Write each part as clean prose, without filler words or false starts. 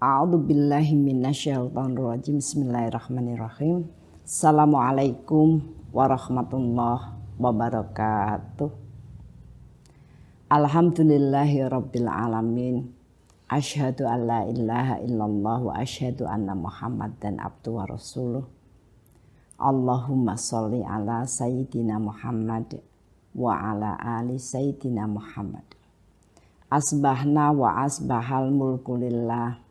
A'udzubillahi minasyaitonirrajim. Bismillahirrahmanirrahim. Assalamualaikum warahmatullahi wabarakatuh. Alhamdulillahi rabbil alamin. Asyhadu an la ilaha illallah wa asyhadu anna Muhammadan abduhu wa rasuluh. Allahumma sholli ala sayyidina Muhammad wa ala ali sayyidina Muhammad. Asbahna wa asbahal mulku lillah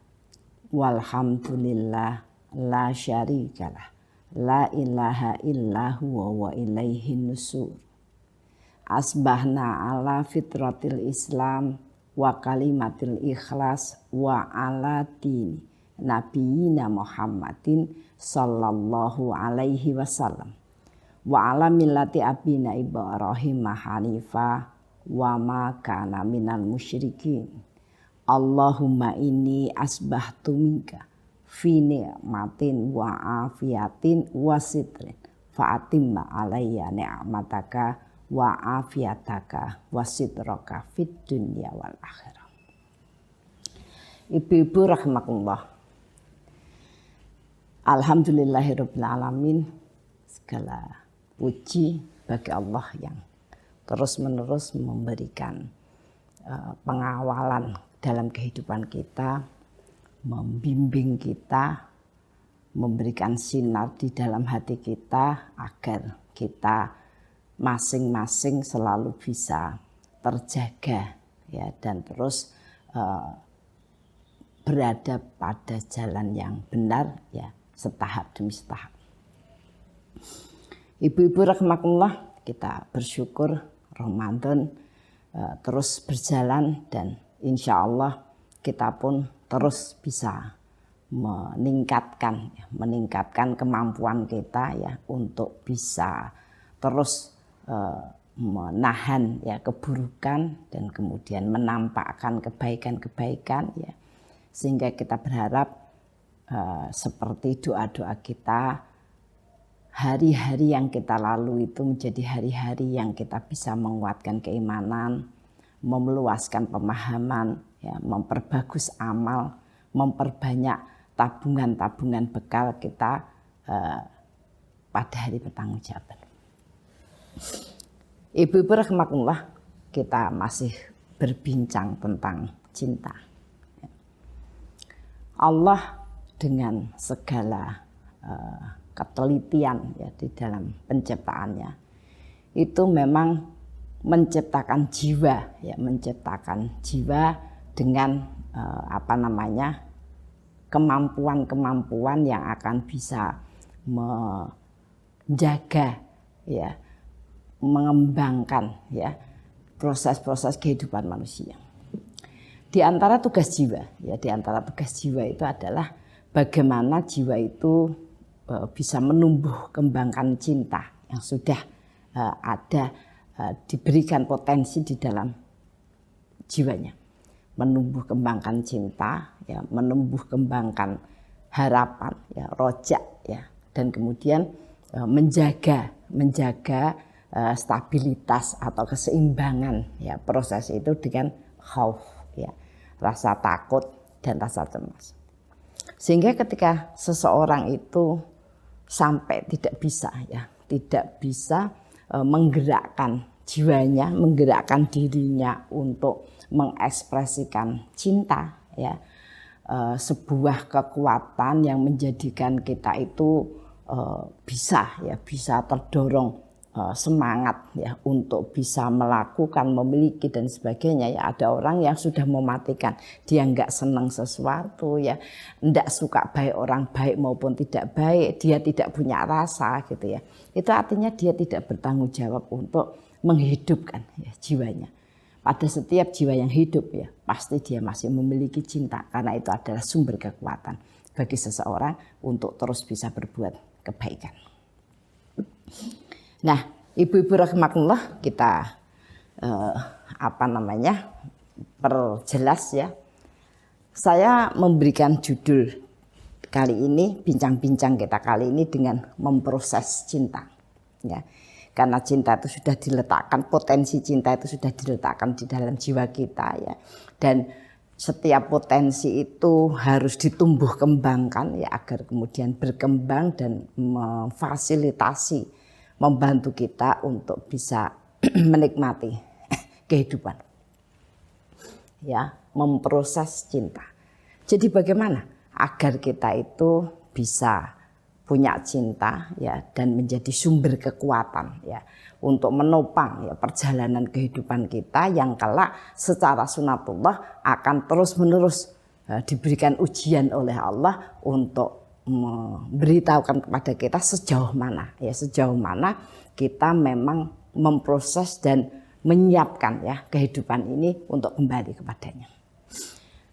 walhamdulillah la syarikalah la ilaha illa huwa wa ilaihi nusur. Asbahna ala fitratil islam wa kalimatil ikhlas wa ala dini nabiyina Muhammadin sallallahu alaihi wasallam wa ala millati abina Ibrahim hanifa wa ma kana minal musyrikin. Allahumma inni asbahtu minka fi ni'matin wa afiyatin wa sitrin fa'atimma alayya ni'mataka wa afiyataka wa sitraka fid dunya wal akhirah. Ibu-ibu rahmatullah, alhamdulillahirabbil alamin. Segala puji bagi Allah yang terus-menerus memberikan pengawalan dalam kehidupan kita, membimbing kita, memberikan sinar di dalam hati kita agar kita masing-masing selalu bisa terjaga ya, dan terus berada pada jalan yang benar ya, setahap demi setahap. Ibu-ibu rahmatullah, kita bersyukur Ramadan terus berjalan dan insya Allah kita pun terus bisa meningkatkan kemampuan kita ya untuk bisa terus menahan ya keburukan dan kemudian menampakkan kebaikan-kebaikan ya, sehingga kita berharap seperti doa-doa kita, hari-hari yang kita lalui itu menjadi hari-hari yang kita bisa menguatkan keimanan, meluaskan pemahaman, ya, memperbagus amal, memperbanyak tabungan-tabungan bekal kita pada hari pertanggungjawaban. Ibu-ibu rahmatullah, kita masih berbincang tentang cinta. Allah dengan segala ketelitian ya di dalam penciptaannya itu memang menciptakan jiwa dengan kemampuan-kemampuan yang akan bisa menjaga ya, mengembangkan ya proses-proses kehidupan manusia. Di antara tugas jiwa itu adalah bagaimana jiwa itu bisa menumbuh kembangkan cinta yang sudah ada, diberikan potensi di dalam jiwanya, menumbuh kembangkan cinta ya, menumbuh kembangkan harapan ya, rojak ya, dan kemudian menjaga stabilitas atau keseimbangan ya proses itu dengan khauf ya, rasa takut dan rasa cemas, sehingga ketika seseorang itu sampai tidak bisa menggerakkan jiwanya, menggerakkan dirinya untuk mengekspresikan cinta ya, sebuah kekuatan yang menjadikan kita itu bisa terdorong semangat ya untuk bisa melakukan, memiliki dan sebagainya ya. Ada orang yang sudah mematikan, dia nggak senang sesuatu ya, nggak suka baik orang baik maupun tidak baik, dia tidak punya rasa gitu ya. Itu artinya dia tidak bertanggung jawab untuk menghidupkan ya jiwanya. Pada setiap jiwa yang hidup ya, pasti dia masih memiliki cinta, karena itu adalah sumber kekuatan bagi seseorang untuk terus bisa berbuat kebaikan. Nah, ibu-ibu rahmatullah, kita perjelas ya. Saya memberikan judul kali ini, bincang-bincang kita kali ini dengan memproses cinta. Ya. Karena cinta itu sudah diletakkan, potensi cinta itu sudah diletakkan di dalam jiwa kita ya. Dan setiap potensi itu harus ditumbuh kembangkan ya agar kemudian berkembang dan memfasilitasi, membantu kita untuk bisa menikmati kehidupan. Ya, memproses cinta. Jadi bagaimana agar kita itu bisa punya cinta ya dan menjadi sumber kekuatan ya untuk menopang ya perjalanan kehidupan kita yang kelak secara sunatullah akan terus-menerus diberikan ujian oleh Allah untuk memberitahukan kepada kita sejauh mana kita memang memproses dan menyiapkan ya kehidupan ini untuk kembali kepadanya.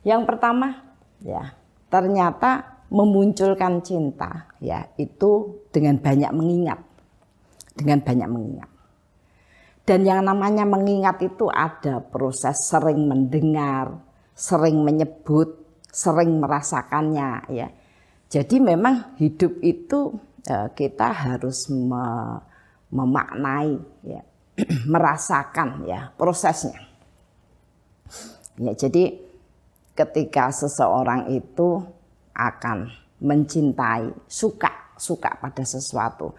Yang pertama ya ternyata memunculkan cinta ya itu dengan banyak mengingat. Dan yang namanya mengingat itu ada proses sering mendengar, sering menyebut, sering merasakannya ya. Jadi memang hidup itu kita harus memaknai ya, merasakan ya prosesnya. Ya, jadi ketika seseorang itu akan mencintai, suka pada sesuatu.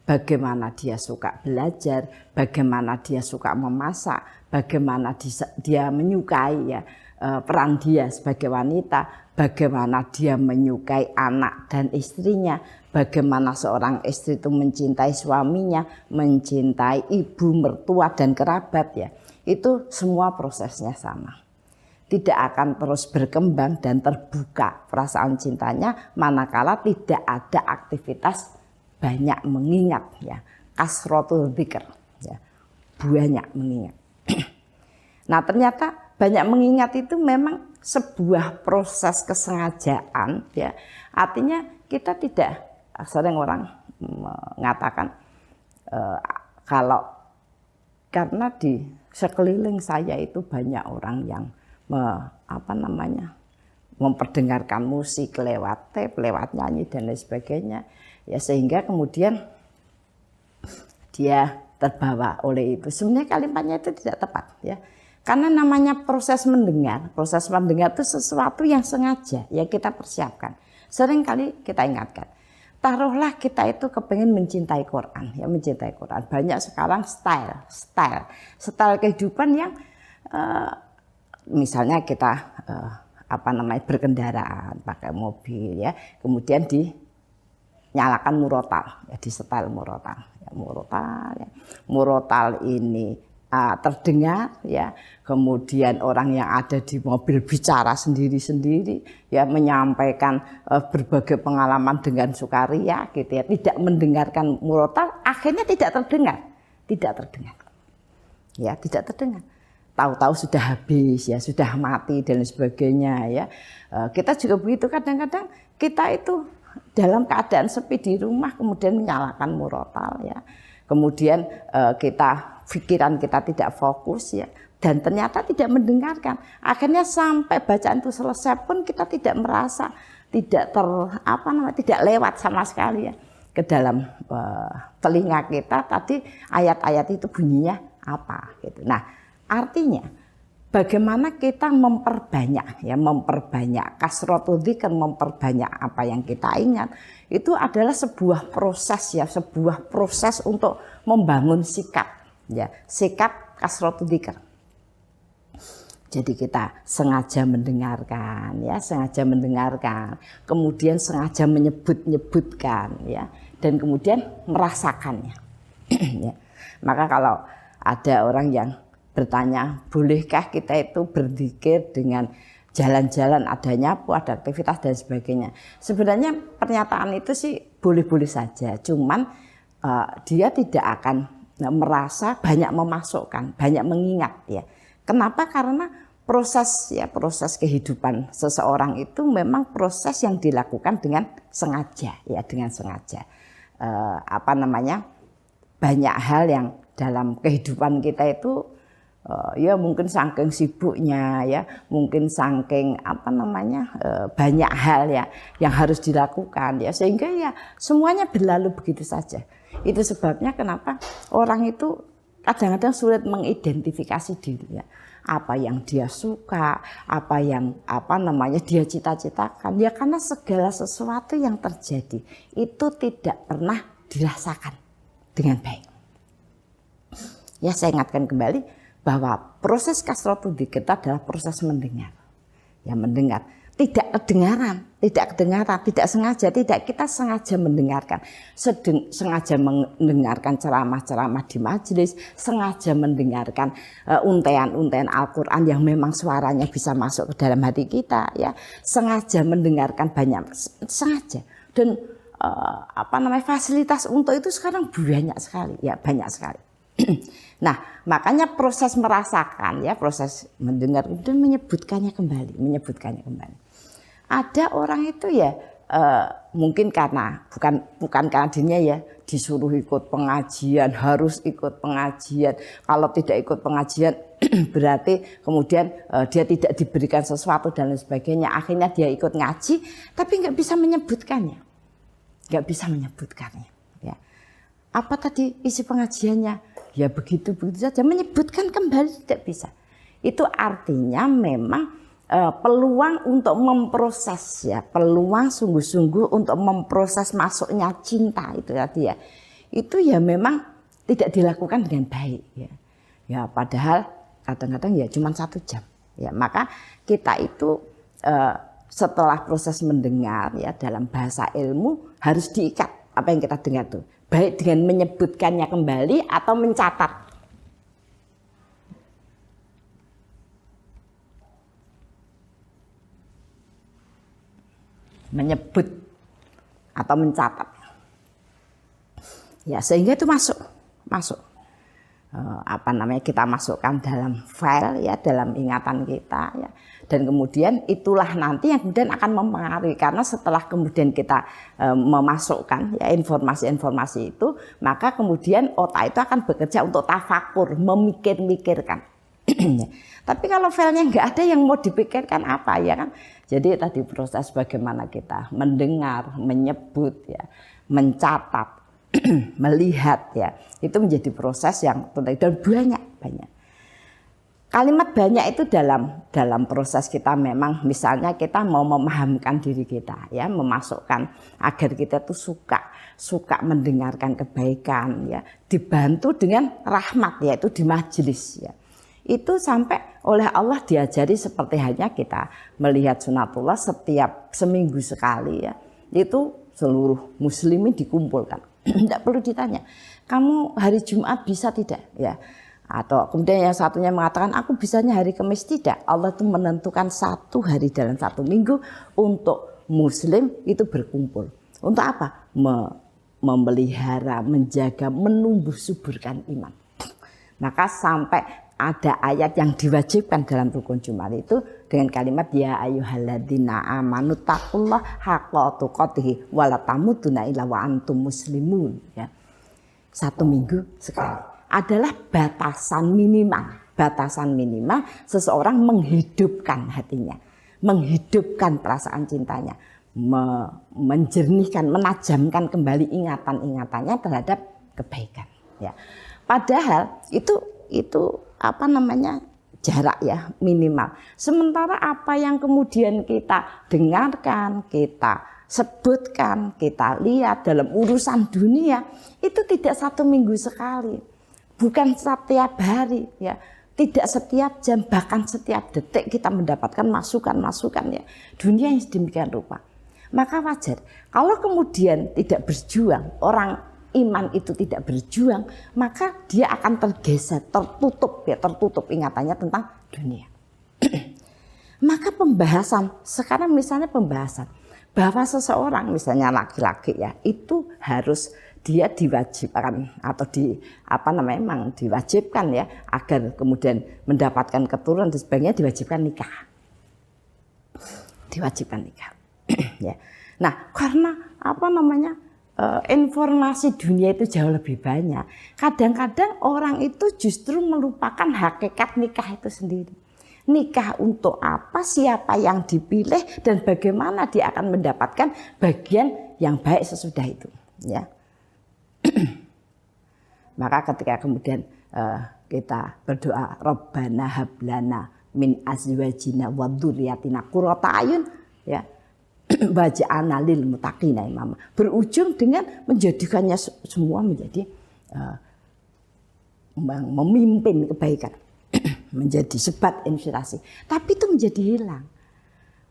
Bagaimana dia suka belajar, bagaimana dia suka memasak, bagaimana dia menyukai ya peran dia sebagai wanita, bagaimana dia menyukai anak dan istrinya, bagaimana seorang istri itu mencintai suaminya, mencintai ibu, mertua dan kerabat ya. Itu semua prosesnya sama. Tidak akan terus berkembang dan terbuka perasaan cintanya manakala tidak ada aktivitas banyak mengingat ya, kasratul dzikr ya, banyak mengingat. Nah ternyata banyak mengingat itu memang sebuah proses kesengajaan ya, artinya kita tidak, sering orang mengatakan kalau karena di sekeliling saya itu banyak orang yang memperdengarkan musik lewat tape, lewat nyanyi dan lain sebagainya. Ya sehingga kemudian dia terbawa oleh itu. Sebenarnya kalimatnya itu tidak tepat ya. Karena namanya proses mendengar itu sesuatu yang sengaja yang kita persiapkan. Sering kali kita ingatkan. Taruhlah kita itu kepengen mencintai Quran, ya mencintai Quran. Banyak sekarang style kehidupan yang misalnya kita berkendaraan pakai mobil ya, kemudian dinyalakan murotal ya, di setel murotal ya. Murotal ini terdengar ya, kemudian orang yang ada di mobil bicara sendiri-sendiri ya, menyampaikan berbagai pengalaman dengan sukaria gitu ya, tidak mendengarkan murotal, akhirnya tidak terdengar ya, tidak terdengar. Tahu-tahu sudah habis ya, sudah mati dan sebagainya ya. Kita juga begitu, kadang-kadang kita itu dalam keadaan sepi di rumah kemudian menyalakan murotal ya. Kemudian pikiran kita tidak fokus ya, dan ternyata tidak mendengarkan. Akhirnya sampai bacaan itu selesai pun kita tidak merasa, tidak lewat sama sekali ya ke dalam telinga kita tadi ayat-ayat itu bunyinya apa gitu. Nah, artinya bagaimana kita memperbanyak kasratul dzikr, memperbanyak apa yang kita ingat, itu adalah sebuah proses untuk membangun sikap kasratul dzikr. Jadi kita sengaja mendengarkan, kemudian sengaja menyebutkan ya, dan kemudian merasakannya. Ya. Maka kalau ada orang yang bertanya, bolehkah kita itu berzikir dengan jalan-jalan, ada nyapu, ada aktivitas dan sebagainya. Sebenarnya pernyataan itu sih boleh-boleh saja, cuman dia tidak akan merasa banyak memasukkan, banyak mengingat ya. Kenapa? Karena proses kehidupan seseorang itu memang proses yang dilakukan dengan sengaja ya, banyak hal yang dalam kehidupan kita itu ya mungkin saking sibuknya ya, mungkin saking banyak hal ya yang harus dilakukan ya, sehingga ya semuanya berlalu begitu saja. Itu sebabnya kenapa orang itu kadang-kadang sulit mengidentifikasi dirinya. Apa yang dia suka, apa yang dia cita-citakan. Ya karena segala sesuatu yang terjadi itu tidak pernah dirasakan dengan baik. Ya saya ingatkan kembali bahwa proses kasratul dzikir adalah proses mendengar. Ya mendengar. Tidak kedengaran, tidak sengaja, tidak kita sengaja mendengarkan, sengaja mendengarkan ceramah-ceramah di majelis, sengaja mendengarkan untean-untean Al-Quran yang memang suaranya bisa masuk ke dalam hati kita, ya, sengaja mendengarkan banyak, sengaja. Dan fasilitas untuk itu sekarang banyak sekali, ya banyak sekali. Nah, makanya proses merasakan, ya proses mendengar dan menyebutkannya kembali. Ada orang itu ya mungkin karena bukan karena dirinya ya disuruh ikut pengajian, harus ikut pengajian. Kalau tidak ikut pengajian berarti kemudian dia tidak diberikan sesuatu dan lain sebagainya. Akhirnya dia ikut ngaji tapi nggak bisa menyebutkannya. Ya. Apa tadi isi pengajiannya? Ya begitu saja, menyebutkan kembali tidak bisa. Itu artinya memang peluang untuk memproses, ya, peluang sungguh-sungguh untuk memproses masuknya cinta itu tadi ya. Itu ya memang tidak dilakukan dengan baik, ya. Ya padahal kadang-kadang ya cuma 1 jam. Ya maka kita itu setelah proses mendengar, ya dalam bahasa ilmu harus diikat apa yang kita dengar tuh. Baik dengan menyebutkannya kembali atau mencatat. Menyebut atau mencatat. Ya sehingga itu masuk. Kita masukkan dalam file, ya dalam ingatan kita, ya. Dan kemudian itulah nanti yang kemudian akan mempengaruhi, karena setelah kemudian kita memasukkan ya informasi-informasi itu, maka kemudian otak itu akan bekerja untuk tafakur, memikir-mikirkan. Tapi kalau filenya nggak ada yang mau dipikirkan apa, ya kan? Jadi tadi proses bagaimana kita mendengar, menyebut, ya, mencatat, melihat, ya, itu menjadi proses yang penting dan banyak. Kalimat banyak itu dalam proses kita memang misalnya kita mau memahamkan diri kita, ya, memasukkan agar kita tuh suka mendengarkan kebaikan, ya, dibantu dengan rahmat, yaitu di majelis, ya. Itu sampai oleh Allah diajari seperti hanya kita melihat sunatullah setiap seminggu sekali, ya. Itu seluruh muslimin dikumpulkan. Tidak perlu ditanya, kamu hari Jumat bisa tidak? Ya. Atau kemudian yang satunya mengatakan aku bisanya hari Kamis, tidak. Allah itu menentukan 1 hari dalam 1 minggu untuk muslim itu berkumpul. Untuk apa? Memelihara, menjaga, menumbuh suburkan iman. Maka sampai ada ayat yang diwajibkan dalam rukun Jumat itu dengan kalimat ya ayyuhalladzina amanu taqullaha haqqa tuqatih wa la tamutunna illa wa antum muslimun, ya. 1 minggu sekali adalah batasan minimal seseorang menghidupkan hatinya, menghidupkan perasaan cintanya, menjernihkan, menajamkan kembali ingatan-ingatannya terhadap kebaikan, ya. Padahal itu jarak, ya, minimal. Sementara apa yang kemudian kita dengarkan, kita sebutkan, kita lihat dalam urusan dunia itu tidak 1 minggu sekali, bukan setiap hari, ya, tidak setiap jam, bahkan setiap detik kita mendapatkan masukan-masukan, ya, dunia yang sedemikian rupa. Maka wajar kalau kemudian tidak berjuang, orang iman itu tidak berjuang, maka dia akan tergeser, tertutup ingatannya tentang dunia. Maka sekarang misalnya pembahasan bahwa seseorang misalnya laki-laki, ya, itu harus dia diwajibkan atau diwajibkan, ya, agar kemudian mendapatkan keturunan dan sebagainya, diwajibkan nikah. Ya. Nah, karena informasi dunia itu jauh lebih banyak. Kadang-kadang orang itu justru melupakan hakikat nikah itu sendiri. Nikah untuk apa, siapa yang dipilih, dan bagaimana dia akan mendapatkan bagian yang baik sesudah itu, ya. Maka ketika kemudian kita berdoa Rabbana hablana min azwajina wa dzurriyyatina qurrata ayun ya waj'alna lil muttaqina imama, berujung dengan menjadikannya semua menjadi memimpin kebaikan menjadi sebat inspirasi, tapi itu menjadi hilang.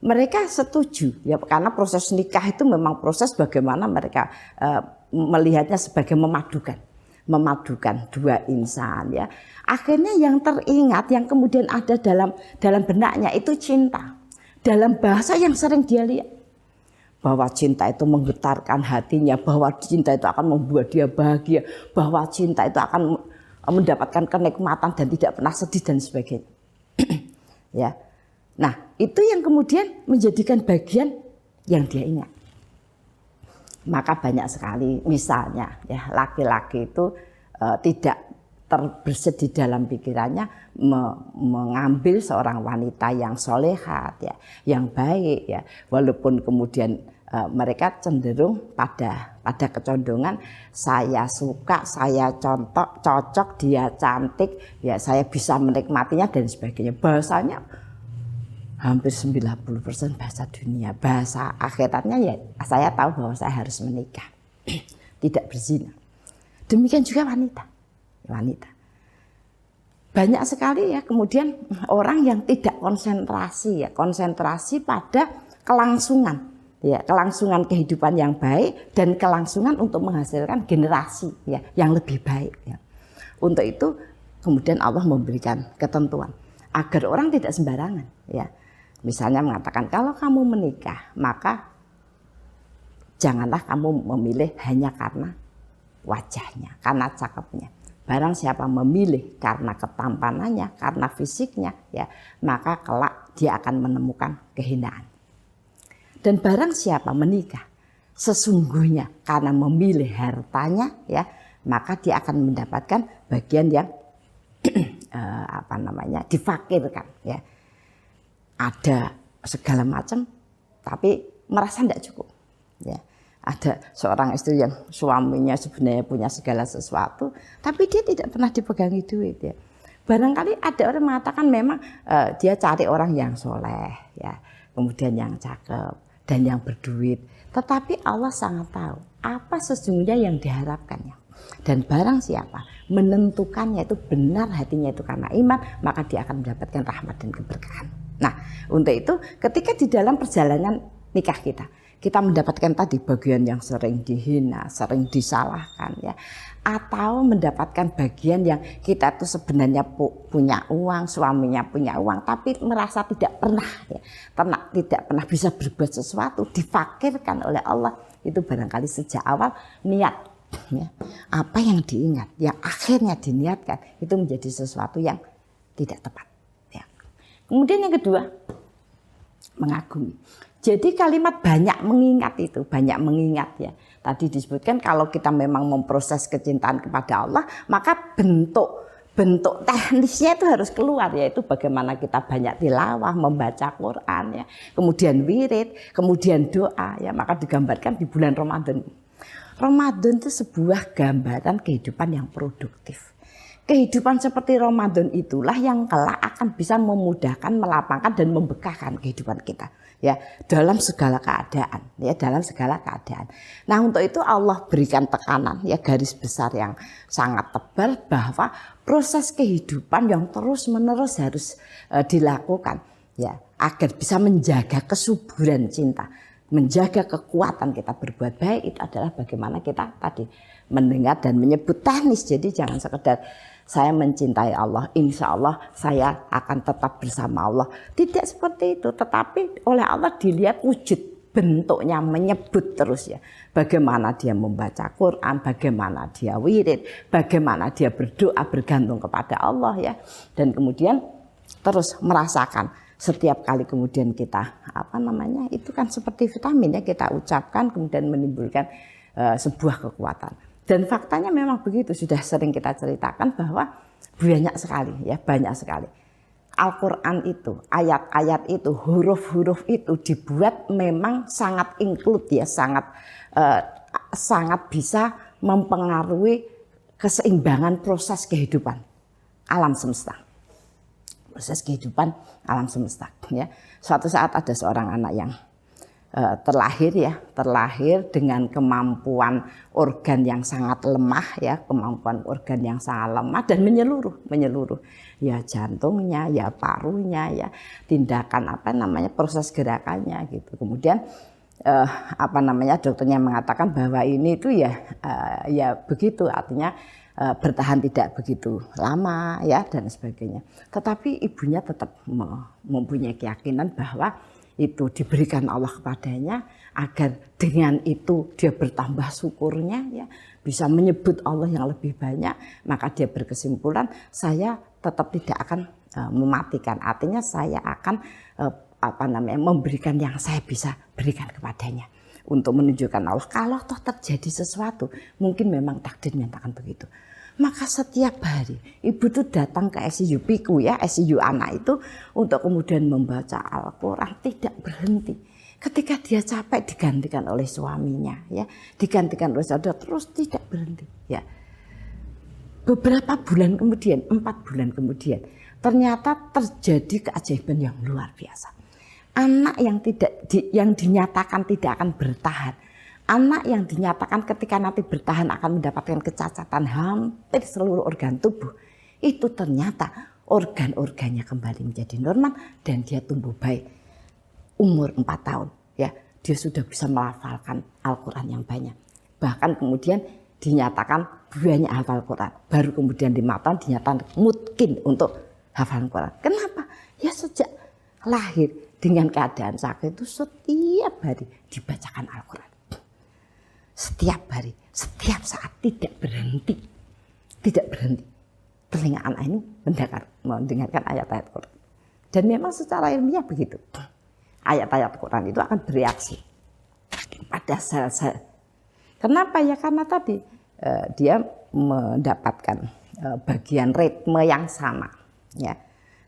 Mereka setuju ya, karena proses nikah itu memang proses bagaimana mereka melihatnya sebagai memadukan dua insan ya. Akhirnya yang teringat, yang kemudian ada dalam benaknya itu cinta. Dalam bahasa yang sering dia lihat, bahwa cinta itu menggetarkan hatinya, bahwa cinta itu akan membuat dia bahagia, bahwa cinta itu akan mendapatkan kenikmatan dan tidak pernah sedih dan sebagainya. Ya. Nah, itu yang kemudian menjadikan bagian yang dia ingat. Maka banyak sekali misalnya ya, laki-laki itu tidak terbersit di dalam pikirannya mengambil seorang wanita yang solehat ya, yang baik ya, walaupun kemudian mereka cenderung pada kecondongan saya suka, saya cocok, dia cantik ya, saya bisa menikmatinya dan sebagainya. Bahasanya hampir 90% bahasa dunia, bahasa akhiratnya ya saya tahu bahwa saya harus menikah, tidak berzina. Demikian juga wanita. Banyak sekali ya kemudian orang yang tidak konsentrasi pada kelangsungan, ya kelangsungan kehidupan yang baik dan kelangsungan untuk menghasilkan generasi ya yang lebih baik. Ya. Untuk itu kemudian Allah memberikan ketentuan agar orang tidak sembarangan, ya. Misalnya mengatakan kalau kamu menikah maka janganlah kamu memilih hanya karena wajahnya, karena cakepnya. Barang siapa memilih karena ketampanannya, karena fisiknya, ya maka kelak dia akan menemukan kehinaan. Dan barang siapa menikah sesungguhnya karena memilih hartanya, ya maka dia akan mendapatkan bagian yang difakirkan, ya. Ada segala macam, tapi merasa tidak cukup. Ya. Ada seorang istri yang suaminya sebenarnya punya segala sesuatu, tapi dia tidak pernah dipegangi duit. Ya. Barangkali ada orang mengatakan memang dia cari orang yang soleh, ya, kemudian yang cakep dan yang berduit. Tetapi Allah sangat tahu apa sesungguhnya yang diharapkannya. Dan barang siapa menentukannya itu benar hatinya itu karena iman, maka dia akan mendapatkan rahmat dan keberkahan. Nah, untuk itu ketika di dalam perjalanan nikah kita mendapatkan tadi bagian yang sering dihina, sering disalahkan ya, atau mendapatkan bagian yang kita tuh sebenarnya punya uang, suaminya punya uang, tapi merasa tidak pernah tidak pernah bisa berbuat sesuatu, difakirkan oleh Allah, itu barangkali sejak awal niat. Ya, apa yang diingat, yang akhirnya diniatkan itu menjadi sesuatu yang tidak tepat. Ya. Kemudian yang kedua, mengagumi. Jadi kalimat banyak mengingat itu, banyak mengingat ya. Tadi disebutkan kalau kita memang memproses kecintaan kepada Allah, maka bentuk teknisnya itu harus keluar, yaitu bagaimana kita banyak tilawah, membaca Quran ya, kemudian wirid, kemudian doa ya, maka digambarkan di bulan Ramadan. Ramadan itu sebuah gambaran kehidupan yang produktif. Kehidupan seperti Ramadan itulah yang kelak akan bisa memudahkan, melapangkan dan membekahkan kehidupan kita ya dalam segala keadaan, ya dalam segala keadaan. Nah, untuk itu Allah berikan tekanan ya garis besar yang sangat tebal bahwa proses kehidupan yang terus-menerus harus dilakukan ya agar bisa menjaga kesuburan cinta, menjaga kekuatan kita berbuat baik, itu adalah bagaimana kita tadi mendengar dan menyebut teknis. Jadi jangan sekedar saya mencintai Allah, insya Allah saya akan tetap bersama Allah. Tidak seperti itu, tetapi oleh Allah dilihat wujud bentuknya, menyebut terus ya. Bagaimana dia membaca Quran, bagaimana dia wirid, bagaimana dia berdoa bergantung kepada Allah ya. Dan kemudian terus merasakan setiap kali kemudian kita itu kan seperti vitamin ya, kita ucapkan kemudian menimbulkan sebuah kekuatan. Dan faktanya memang begitu, sudah sering kita ceritakan bahwa banyak sekali Al-Quran itu, ayat-ayat itu, huruf-huruf itu dibuat memang sangat include ya, sangat bisa mempengaruhi keseimbangan proses kehidupan alam semesta. Proses kehidupan alam semesta ya. Suatu saat ada seorang anak yang terlahir dengan kemampuan organ yang sangat lemah ya, kemampuan organ yang sangat lemah dan menyeluruh ya, jantungnya ya, parunya ya, tindakan proses gerakannya gitu. Kemudian dokternya mengatakan bahwa ini itu ya begitu, artinya bertahan tidak begitu lama ya dan sebagainya. Tetapi ibunya tetap mempunyai keyakinan bahwa itu diberikan Allah kepadanya agar dengan itu dia bertambah syukurnya ya, bisa menyebut Allah yang lebih banyak, maka dia berkesimpulan saya tetap tidak akan mematikan, artinya saya akan memberikan yang saya bisa berikan kepadanya untuk menunjukkan Allah kalau toh terjadi sesuatu mungkin memang takdir menyatakan begitu. Maka setiap hari ibu itu datang ke ICU PIKU ya, ICU anak itu untuk kemudian membaca Al-Quran tidak berhenti. Ketika dia capek digantikan oleh suaminya ya, digantikan oleh saudara, terus tidak berhenti ya. Beberapa bulan kemudian, 4 bulan kemudian, ternyata terjadi keajaiban yang luar biasa. Anak yang dinyatakan tidak akan bertahan, anak yang dinyatakan ketika nanti bertahan akan mendapatkan kecacatan hampir seluruh organ tubuh, itu ternyata organ-organnya kembali menjadi normal dan dia tumbuh baik. Umur 4 tahun ya, dia sudah bisa melafalkan Al-Quran yang banyak. Bahkan kemudian dinyatakan banyak hafal Quran. Baru kemudian 5 tahun dinyatakan mungkin untuk hafal Quran. Kenapa? Ya sejak lahir dengan keadaan sakit itu setiap hari dibacakan Al-Quran. Setiap hari, setiap saat, tidak berhenti. Tidak berhenti. Telinga anak ini mendengarkan ayat-ayat Quran. Dan memang secara ilmiah begitu. Ayat-ayat Quran itu akan bereaksi pada sel-sel. Kenapa ya? Karena tadi dia mendapatkan bagian ritme yang sama. Ya,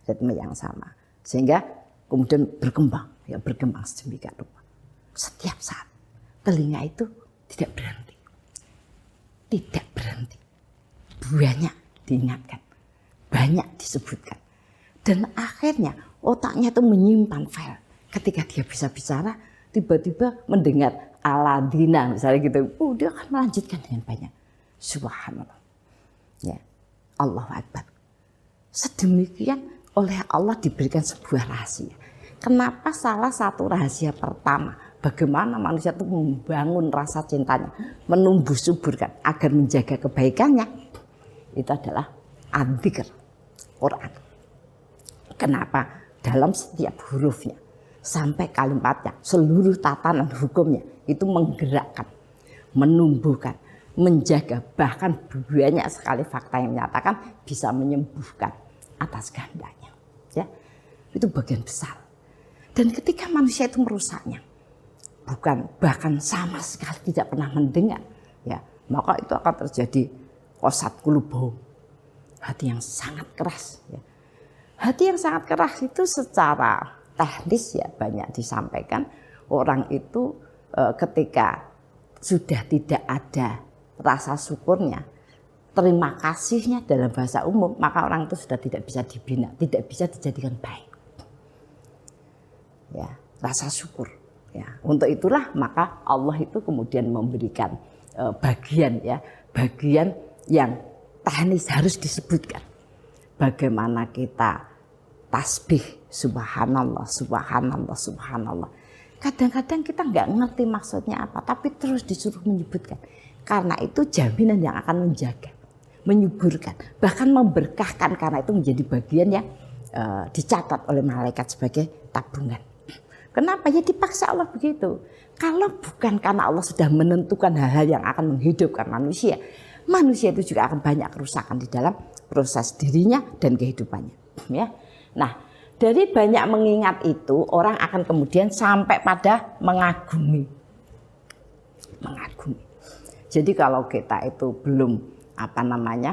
ritme yang sama. Sehingga kemudian berkembang sedemikian rupa. Setiap saat telinga itu tidak berhenti. Tidak berhenti. Banyak diingatkan. Banyak disebutkan. Dan akhirnya otaknya itu menyimpan file. Ketika dia bisa bicara, tiba-tiba mendengar Aladina misalnya gitu. Dia akan melanjutkan dengan banyak. Subhanallah. Ya. Allahu Akbar. Sedemikian oleh Allah diberikan sebuah rahasia. Kenapa salah satu rahasia pertama bagaimana manusia itu membangun rasa cintanya, menumbuh suburkan agar menjaga kebaikannya, itu adalah adzikr, Quran. Kenapa? Dalam setiap hurufnya sampai kalimatnya, seluruh tatanan hukumnya itu menggerakkan, menumbuhkan, menjaga, bahkan banyak sekali fakta yang menyatakan bisa menyembuhkan atas kehendaknya. Ya, itu bagian besar. Dan ketika manusia itu merusaknya, bahkan sama sekali tidak pernah mendengar, ya, maka itu akan terjadi qasat qulubuhum, hati yang sangat keras. Ya. Hati yang sangat keras itu secara teknis ya banyak disampaikan, orang itu ketika sudah tidak ada rasa syukurnya, terima kasihnya dalam bahasa umum, maka orang itu sudah tidak bisa dibina, tidak bisa dijadikan baik. Ya, rasa syukur. Ya, untuk itulah maka Allah itu kemudian memberikan bagian yang teknis harus disebutkan. Bagaimana kita tasbih subhanallah, subhanallah, subhanallah. Kadang-kadang kita nggak ngerti maksudnya apa, tapi terus disuruh menyebutkan. Karena itu jaminan yang akan menjaga, menyuburkan, bahkan memberkahkan, karena itu menjadi bagian yang dicatat oleh malaikat sebagai tabungan. Kenapa? Ya dipaksa Allah begitu. Kalau bukan karena Allah sudah menentukan hal-hal yang akan menghidupkan manusia, manusia itu juga akan banyak kerusakan di dalam proses dirinya dan kehidupannya. Ya. Nah, dari banyak mengingat itu, orang akan kemudian sampai pada mengagumi. Mengagumi. Jadi kalau kita itu belum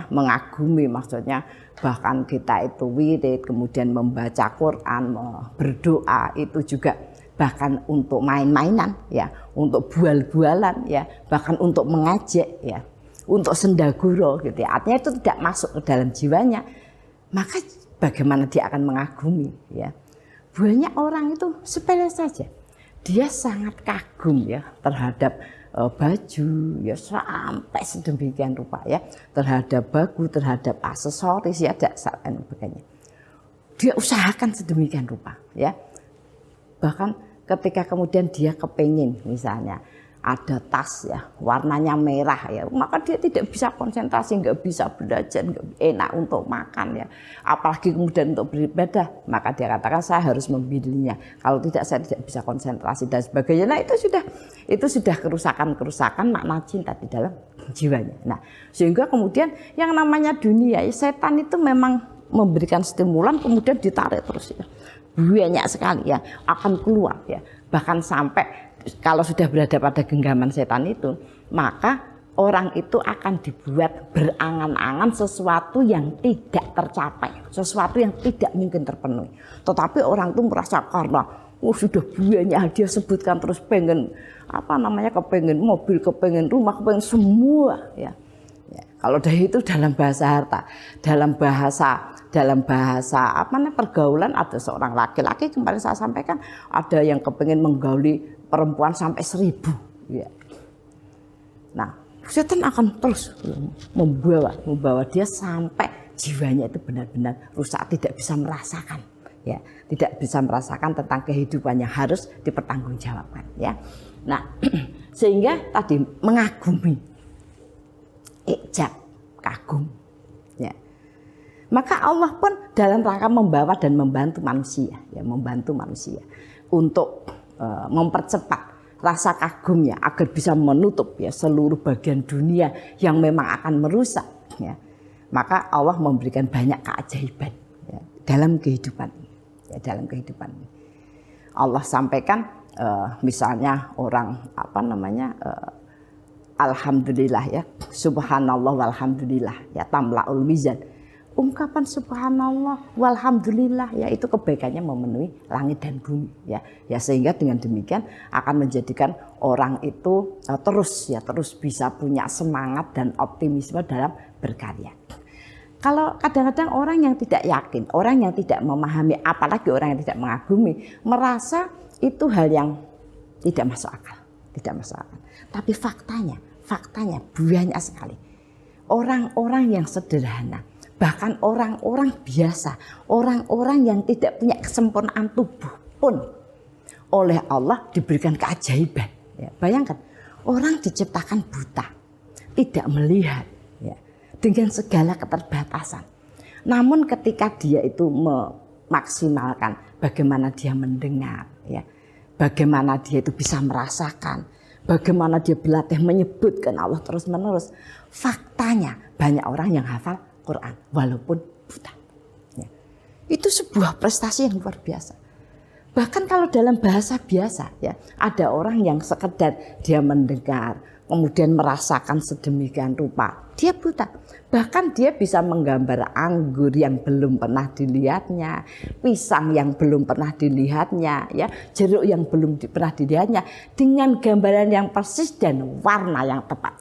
mengagumi, maksudnya bahkan kita itu wirid, kemudian membaca Quran, berdoa, itu juga bahkan untuk main-mainan ya, untuk bual-bualan ya, bahkan untuk mengajak ya, untuk sendaguro gitu ya. Artinya itu tidak masuk ke dalam jiwanya. maka bagaimana dia akan mengagumi ya. Banyak orang itu sepele saja. Dia sangat kagum ya terhadap baju ya sampai sedemikian rupa ya, terhadap bagu, terhadap aksesoris ya dan sebagainya. Dia usahakan sedemikian rupa ya. Bahkan ketika kemudian dia kepingin misalnya ada tas ya warnanya merah ya, maka dia tidak bisa konsentrasi, nggak bisa belajar, nggak enak untuk makan ya, apalagi kemudian untuk beribadah, maka dia katakan saya harus memilihnya, kalau tidak saya tidak bisa konsentrasi dan sebagainya. Nah itu sudah kerusakan makna cinta di dalam jiwanya. Nah sehingga kemudian yang namanya dunia setan itu memang memberikan stimulan kemudian ditarik terus ya, banyak sekali ya akan keluar ya, bahkan sampai kalau sudah berada pada genggaman setan itu, maka orang itu akan dibuat berangan-angan sesuatu yang tidak tercapai, sesuatu yang tidak mungkin terpenuhi. Tetapi orang itu merasa karena sudah banyak dia sebutkan terus pengen kepengen mobil, kepengen rumah, kepengen semua ya. Kalau dari itu dalam bahasa harta, dalam bahasa pergaulan, ada seorang laki-laki kemarin saya sampaikan, ada yang kepengen menggauli perempuan sampai 1000 ya. Nah setan akan terus membawa dia sampai jiwanya itu benar-benar rusak, tidak bisa merasakan ya, tidak bisa merasakan tentang kehidupan yang harus dipertanggungjawabkan ya. Nah sehingga tadi mengagumi, ijab, kagum ya. Maka Allah pun dalam rangka membawa dan membantu manusia ya, membantu manusia untuk mempercepat rasa kagumnya agar bisa menutup ya seluruh bagian dunia yang memang akan merusak ya. Maka Allah memberikan banyak keajaiban ya, dalam kehidupan ini ya, dalam kehidupan ini. Allah sampaikan misalnya orang alhamdulillah ya, subhanallah walhamdulillah ya, tamlaul mizan. Ungkapan subhanallah walhamdulillah ya, itu kebaikannya memenuhi langit dan bumi ya. Ya sehingga dengan demikian akan menjadikan orang itu terus bisa punya semangat dan optimisme dalam berkarya. Kalau kadang-kadang orang yang tidak yakin, orang yang tidak memahami, apalagi orang yang tidak mengagumi, merasa itu hal yang tidak masuk akal, Tapi faktanya banyak sekali orang-orang yang sederhana, bahkan orang-orang biasa, orang-orang yang tidak punya kesempurnaan tubuh pun oleh Allah diberikan keajaiban. Ya, bayangkan orang diciptakan buta, tidak melihat, ya, dengan segala keterbatasan. Namun ketika dia itu memaksimalkan bagaimana dia mendengar, ya, bagaimana dia itu bisa merasakan, bagaimana dia berlatih menyebutkan Allah terus-menerus, faktanya banyak orang yang hafal Quran walaupun buta. Ya. Itu sebuah prestasi yang luar biasa. Bahkan kalau dalam bahasa biasa ya, ada orang yang sekedar dia mendengar, kemudian merasakan sedemikian rupa, dia buta. Bahkan dia bisa menggambar anggur yang belum pernah dilihatnya, pisang yang belum pernah dilihatnya, ya, jeruk yang belum pernah dilihatnya, dengan gambaran yang persis dan warna yang tepat.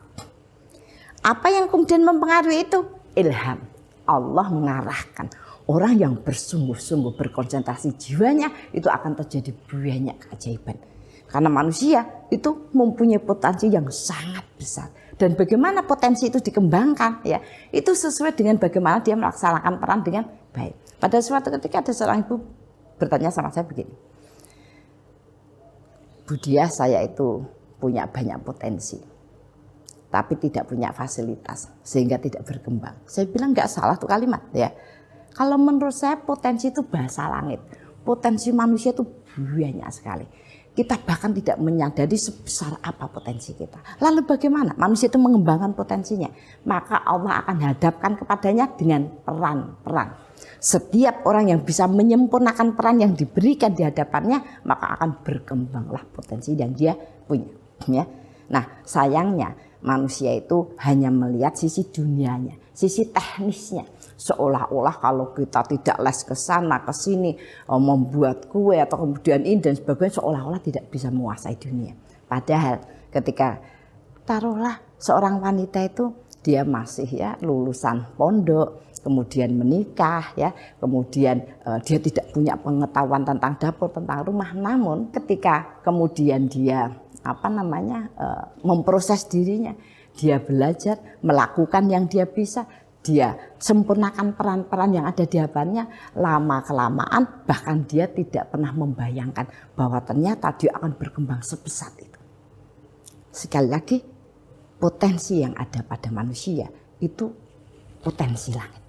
Apa yang kemudian mempengaruhi itu? Ilham. Allah mengarahkan orang yang bersungguh-sungguh berkonsentrasi jiwanya, itu akan terjadi banyak keajaiban. Karena manusia itu mempunyai potensi yang sangat besar. Dan bagaimana potensi itu dikembangkan, ya, itu sesuai dengan bagaimana dia melaksanakan peran dengan baik. Pada suatu ketika ada seorang ibu bertanya sama saya begini, Bu Diah, saya itu punya banyak potensi, tapi tidak punya fasilitas sehingga tidak berkembang. Saya bilang nggak salah tuh kalimat ya. Kalau menurut saya potensi itu bahasa langit. Potensi manusia itu banyak sekali. Kita bahkan tidak menyadari sebesar apa potensi kita. Lalu bagaimana manusia itu mengembangkan potensinya? Maka Allah akan hadapkan kepadanya dengan peran-peran. Setiap orang yang bisa menyempurnakan peran yang diberikan di hadapannya, maka akan berkembanglah potensi yang dia punya. Ya. Nah, sayangnya manusia itu hanya melihat sisi dunianya, sisi teknisnya. Seolah-olah kalau kita tidak les ke sana ke sini, membuat kue atau kemudian ini dan sebagainya, seolah-olah tidak bisa menguasai dunia. Padahal ketika taruhlah seorang wanita itu dia masih ya lulusan pondok, kemudian menikah ya, kemudian dia tidak punya pengetahuan tentang dapur, tentang rumah. Namun ketika kemudian dia memproses dirinya, dia belajar melakukan yang dia bisa, dia sempurnakan peran-peran yang ada di hadapannya, lama kelamaan bahkan dia tidak pernah membayangkan bahwa ternyata dia akan berkembang sebesar itu. Sekali lagi, potensi yang ada pada manusia itu potensi langit.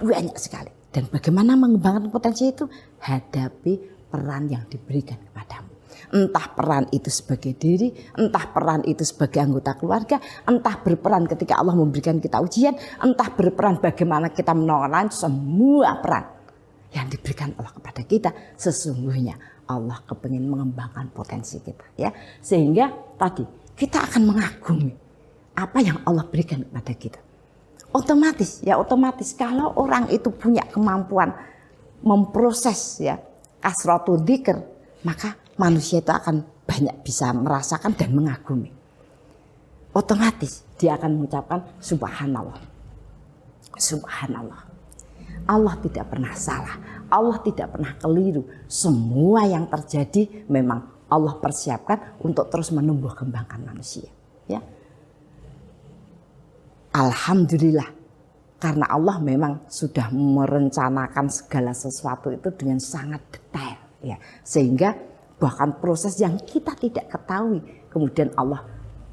Banyak sekali. Dan bagaimana mengembangkan potensi itu? Hadapi peran yang diberikan kepadamu. Entah peran itu sebagai diri, entah peran itu sebagai anggota keluarga, entah berperan ketika Allah memberikan kita ujian, entah berperan bagaimana kita menolong, semua peran yang diberikan Allah kepada kita, sesungguhnya Allah kepingin mengembangkan potensi kita, ya. Sehingga tadi kita akan mengagumi apa yang Allah berikan kepada kita. Otomatis kalau orang itu punya kemampuan memproses ya kasratul dzikr, maka manusia itu akan banyak bisa merasakan dan mengagumi. Otomatis dia akan mengucapkan subhanallah. Subhanallah. Allah tidak pernah salah, Allah tidak pernah keliru. Semua yang terjadi memang Allah persiapkan untuk terus menumbuh kembangkan manusia, ya. Alhamdulillah, karena Allah memang sudah merencanakan segala sesuatu itu dengan sangat detail, ya, sehingga bahkan proses yang kita tidak ketahui kemudian Allah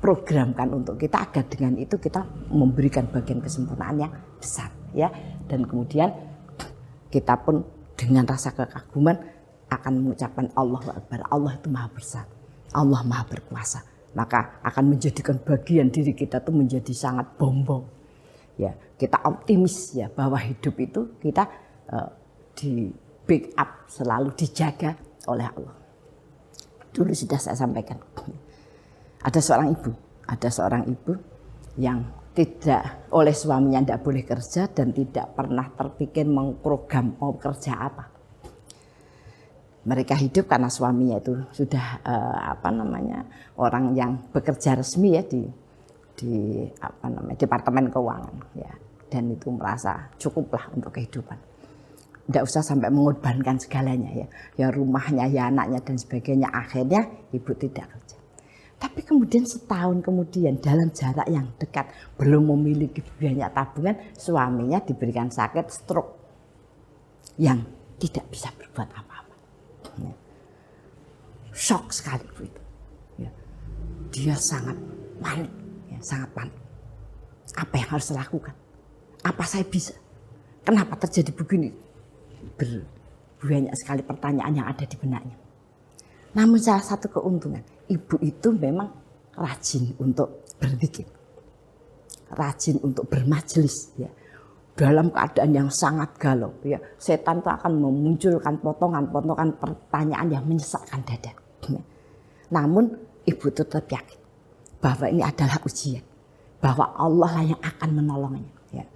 programkan untuk kita, agar dengan itu kita memberikan bagian kesempurnaan yang besar, ya. Dan kemudian kita pun dengan rasa kekaguman akan mengucapkan Allahu Akbar, Allah itu maha besar, Allah maha berkuasa. Maka akan menjadikan bagian diri kita tuh menjadi sangat bombong, ya. Kita optimis ya bahwa hidup itu kita di backup, selalu dijaga oleh Allah. Dulu sudah saya sampaikan, ada seorang ibu yang tidak, oleh suaminya tidak boleh kerja dan tidak pernah terpikir mengprogram mau kerja apa. Mereka hidup karena suaminya itu sudah orang yang bekerja resmi ya di departemen keuangan, ya, dan itu merasa cukuplah untuk kehidupan. Tidak usah sampai mengorbankan segalanya, ya rumahnya, ya anaknya dan sebagainya. Akhirnya ibu tidak kerja. Tapi kemudian setahun kemudian dalam jarak yang dekat, belum memiliki banyak tabungan, suaminya diberikan sakit stroke yang tidak bisa berbuat apa-apa. Shock sekali Bu itu, ya. Dia sangat panik, ya, sangat panik. Apa yang harus saya lakukan? Apa saya bisa? Kenapa terjadi begini? Banyak sekali pertanyaan yang ada di benaknya. Namun salah satu keuntungan, ibu itu memang rajin untuk berzikir, rajin untuk bermajelis, ya. Dalam keadaan yang sangat galau, ya, setan itu akan memunculkan potongan-potongan pertanyaan yang menyesakkan dada. Ya. Namun ibu tetap yakin bahwa ini adalah ujian, bahwa Allah lah yang akan menolongnya. Ya.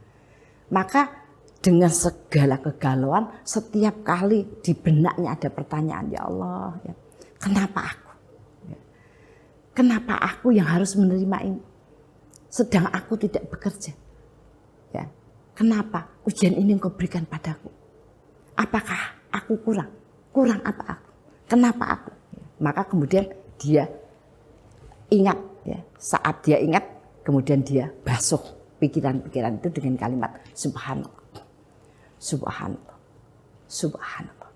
Maka dengan segala kegalauan, setiap kali di benaknya ada pertanyaan, ya Allah, ya, kenapa aku? Ya. Kenapa aku yang harus menerima ini? Sedang aku tidak bekerja. Ya. Kenapa ujian ini Engkau berikan padaku? Apakah aku kurang? Kurang apa aku? Kenapa aku? Maka kemudian dia ingat, ya, saat dia ingat, kemudian dia basuh pikiran-pikiran itu dengan kalimat subhanallah, subhanallah, subhanallah,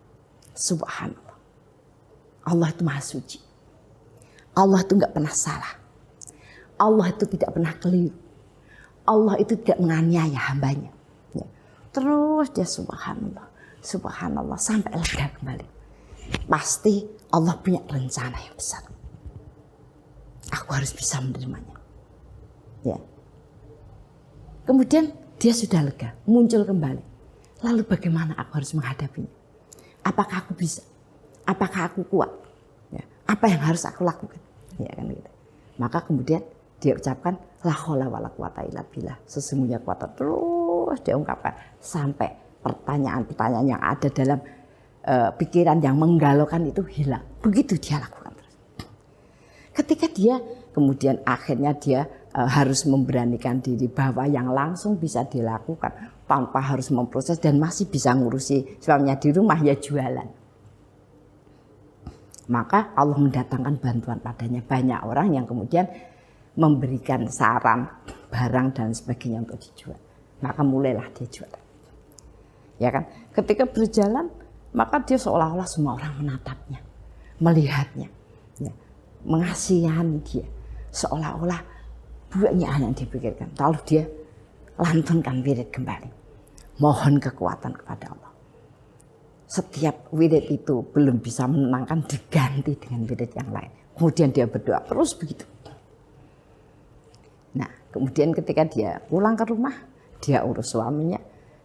subhanallah. Allah itu maha suci. Allah itu enggak pernah salah. Allah itu tidak pernah keliru. Allah itu tidak menganiaya hambanya. Ya. Terus dia subhanallah, subhanallah sampai lega kembali. Pasti Allah punya rencana yang besar. Aku harus bisa menerimanya. Ya. Kemudian dia sudah lega, muncul kembali. Lalu bagaimana aku harus menghadapinya? Apakah aku bisa? Apakah aku kuat? Ya. Apa yang harus aku lakukan? Ya kan gitu. Maka kemudian dia ucapkan la haula wala quwata illa billah. Sesungguhnya kuat, terus dia ungkapkan sampai pertanyaan-pertanyaan yang ada dalam pikiran yang menggalaukan itu hilang. Begitu dia lakukan terus. Ketika dia kemudian akhirnya dia harus memberanikan diri bahwa yang langsung bisa dilakukan tanpa harus memproses dan masih bisa ngurusi suaminya di rumah ya jualan. Maka Allah mendatangkan bantuan padanya. Banyak orang yang kemudian memberikan saran, barang dan sebagainya untuk dijual. Maka mulailah dia jualan. Ya kan? Ketika berjalan, maka dia seolah-olah semua orang menatapnya, melihatnya, ya, mengasihani dia. Seolah-olah banyak yang dipikirkan. Lalu dia lantunkan wirid kembali. Mohon kekuatan kepada Allah. Setiap wirid itu belum bisa menenangkan, diganti dengan wirid yang lain. Kemudian dia berdoa terus begitu. Nah, kemudian ketika dia pulang ke rumah, dia urus suaminya,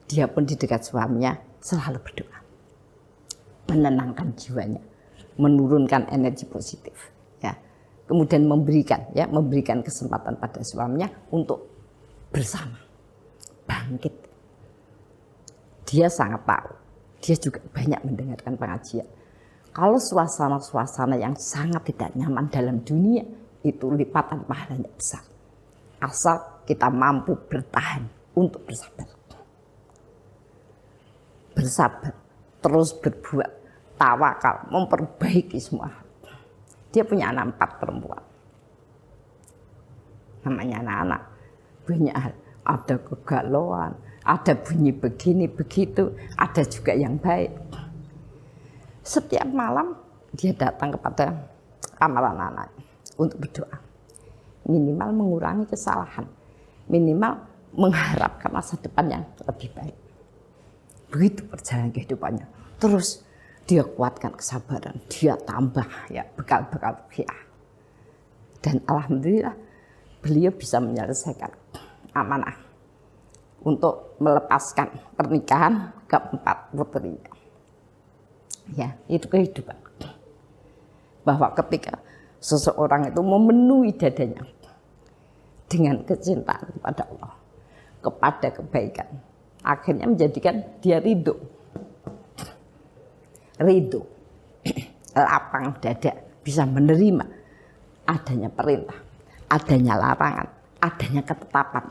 dia pun di dekat suaminya selalu berdoa. Menenangkan jiwanya, menurunkan energi positif. Ya. Kemudian memberikan kesempatan pada suaminya untuk bersama, bangkit. Dia sangat tahu, dia juga banyak mendengarkan pengajian. Kalau suasana-suasana yang sangat tidak nyaman dalam dunia, itu lipatan pahalanya besar. Asal kita mampu bertahan untuk bersabar. Bersabar, terus berbuat, tawakal, memperbaiki semua. Dia punya anak 4 perempuan. Namanya anak-anak, banyak hal. Ada kegalauan, ada bunyi begini, begitu, ada juga yang baik. Setiap malam dia datang kepada kamar anak-anak untuk berdoa. Minimal mengurangi kesalahan, minimal mengharapkan masa depan yang lebih baik. Begitu perjalanan kehidupannya. Terus dia kuatkan kesabaran, dia tambah ya bekal-bekal ruhiyah. Dan alhamdulillah beliau bisa menyelesaikan amanah untuk melepaskan pernikahan keempat putrinya. Ya, itu kehidupan. Bahwa ketika seseorang itu memenuhi dadanya dengan kecintaan kepada Allah, kepada kebaikan, akhirnya menjadikan dia ridho, lapang dada, bisa menerima adanya perintah, adanya larangan, adanya ketetapan,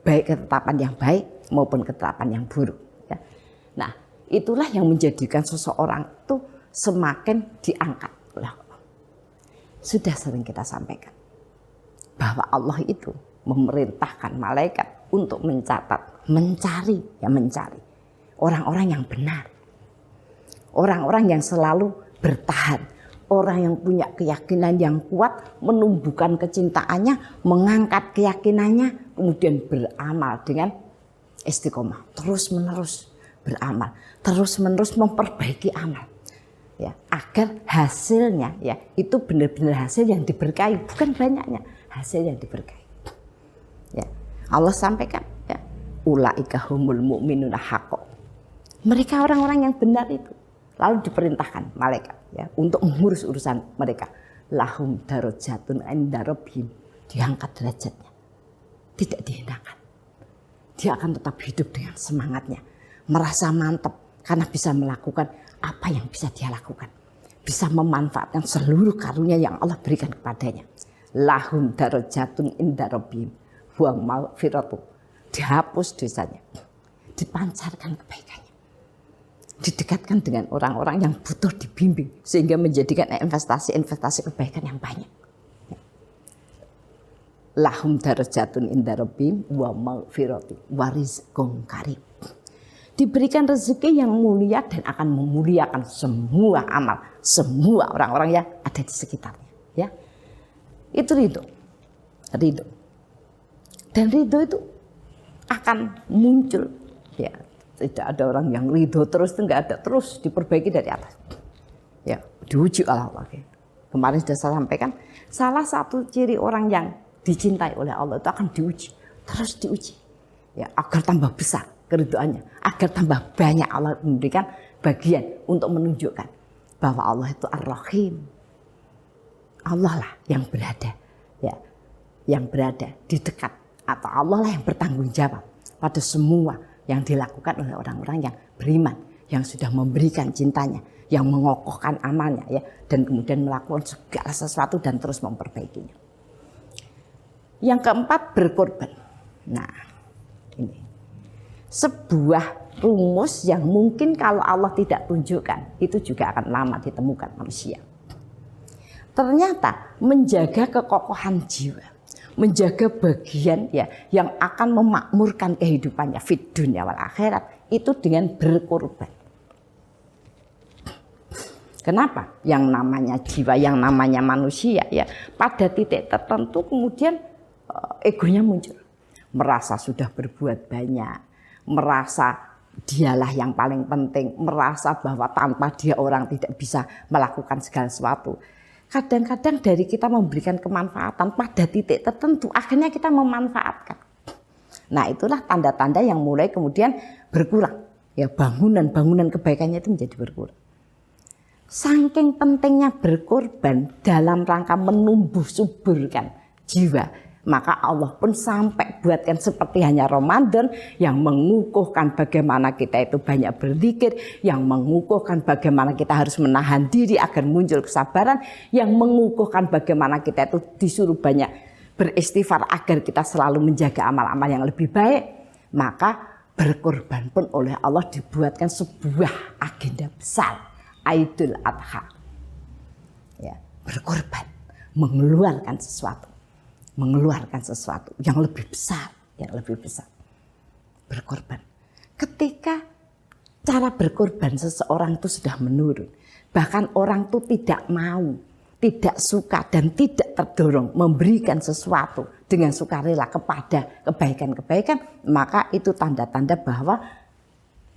baik ketetapan yang baik maupun ketetapan yang buruk. Ya. Nah, itulah yang menjadikan seseorang itu semakin diangkat oleh Allah. Sudah sering kita sampaikan bahwa Allah itu memerintahkan malaikat untuk mencari orang-orang yang benar, orang-orang yang selalu bertahan, orang yang punya keyakinan yang kuat, menumbuhkan kecintaannya, mengangkat keyakinannya, kemudian beramal dengan istiqomah, terus-menerus beramal, terus-menerus memperbaiki amal. Ya, agar hasilnya ya itu benar-benar hasil yang diberkahi, bukan banyaknya, hasil yang diberkahi. Ya, Allah sampaikan ya, ulaika humul mu'minuna haqqo. Mereka orang-orang yang benar itu. Lalu diperintahkan malaikat ya untuk mengurus urusan mereka. Lahum darajatun inda rabbihim, diangkat derajatnya. Tidak dihinakan. Dia akan tetap hidup dengan semangatnya, merasa mantap karena bisa melakukan apa yang bisa dia lakukan. Bisa memanfaatkan seluruh karunia yang Allah berikan kepadanya. Lahum darajatun inda rabbihim wa maghfiratu. Dihapus dosanya, dipancarkan kebaikannya. Didekatkan dengan orang-orang yang butuh dibimbing sehingga menjadikan investasi kebaikan yang banyak. Lahum darajatun inda rabbihim wa maghfiratu wa rizqun karim. Diberikan rezeki yang mulia dan akan memuliakan semua amal, semua orang-orang yang ada di sekitarnya. Ya, itu ridho. Dan ridho itu akan muncul. Ya, tidak ada orang yang ridho terus, itu enggak ada, terus diperbaiki dari atas. Ya, diuji oleh Allah. Kemarin sudah saya sampaikan, salah satu ciri orang yang dicintai oleh Allah itu akan diuji, terus diuji. Ya, agar tambah besar keridhoannya, agar tambah banyak Allah memberikan bagian untuk menunjukkan bahwa Allah itu Ar-Rahim. Allah lah yang berada, ya, yang berada di dekat, atau Allah lah yang bertanggung jawab pada semua yang dilakukan oleh orang-orang yang beriman, yang sudah memberikan cintanya, yang mengokohkan amalnya, ya, dan kemudian melakukan segala sesuatu dan terus memperbaikinya. Yang keempat, berkorban. Nah, ini sebuah rumus yang mungkin kalau Allah tidak tunjukkan, itu juga akan lama ditemukan manusia. Ternyata menjaga kekokohan jiwa, menjaga bagian ya yang akan memakmurkan kehidupannya fid dunya wal akhirat, itu dengan berkorban. Kenapa? Yang namanya jiwa, yang namanya manusia ya, pada titik tertentu kemudian egonya muncul. Merasa sudah berbuat banyak, merasa dialah yang paling penting, merasa bahwa tanpa dia orang tidak bisa melakukan segala sesuatu. Kadang-kadang dari kita memberikan kemanfaatan pada titik tertentu, akhirnya kita memanfaatkan. Nah, itulah tanda-tanda yang mulai kemudian berkurang. Ya, bangunan kebaikannya itu menjadi berkurang. Saking pentingnya berkorban dalam rangka menumbuh suburkan jiwa, maka Allah pun sampai buatkan seperti hanya Ramadan yang mengukuhkan bagaimana kita itu banyak berzikir, yang mengukuhkan bagaimana kita harus menahan diri agar muncul kesabaran, yang mengukuhkan bagaimana kita itu disuruh banyak beristighfar agar kita selalu menjaga amal-amal yang lebih baik. Maka berkorban pun oleh Allah dibuatkan sebuah agenda besar, Idul Adha. Ya, berkorban, mengeluarkan sesuatu yang lebih besar, berkorban. Ketika cara berkorban seseorang itu sudah menurun, bahkan orang itu tidak mau, tidak suka dan tidak terdorong memberikan sesuatu dengan sukarela kepada kebaikan-kebaikan, maka itu tanda-tanda bahwa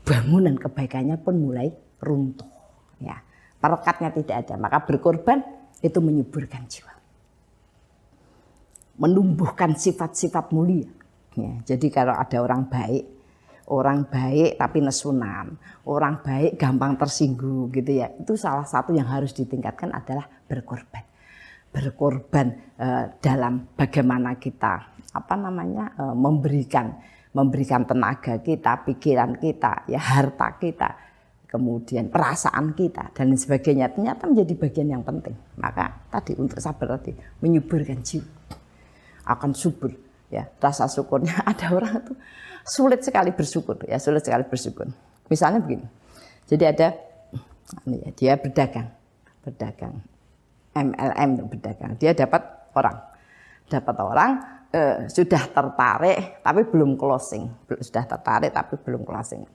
bangunan kebaikannya pun mulai runtuh. Ya, perekatnya tidak ada, maka berkorban itu menyuburkan jiwa, menumbuhkan sifat-sifat mulia. Ya, jadi kalau ada orang baik tapi nesunan, orang baik gampang tersinggung gitu ya, itu salah satu yang harus ditingkatkan adalah berkorban. Berkorban dalam bagaimana kita memberikan tenaga kita, pikiran kita, ya harta kita, kemudian perasaan kita dan sebagainya, ternyata menjadi bagian yang penting. Maka tadi untuk sabar tadi menyuburkan jiwa, akan subur ya rasa syukurnya. Ada orang itu sulit sekali bersyukur. Misalnya begini, jadi ada dia berdagang MLM, berdagang, dia dapat orang sudah tertarik tapi belum closing,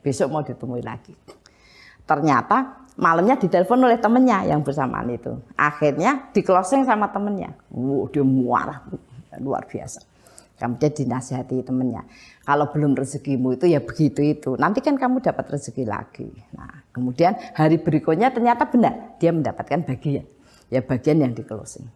besok mau ditemui lagi. Ternyata malamnya ditelepon oleh temennya yang bersamaan itu. Akhirnya di closing sama temennya. Dia marah luar biasa. Kemudian dinasihati temennya. Kalau belum rezekimu itu ya begitu itu. Nanti kan kamu dapat rezeki lagi. Nah, kemudian hari berikutnya ternyata benar. Dia mendapatkan bagian. Ya bagian yang di closing.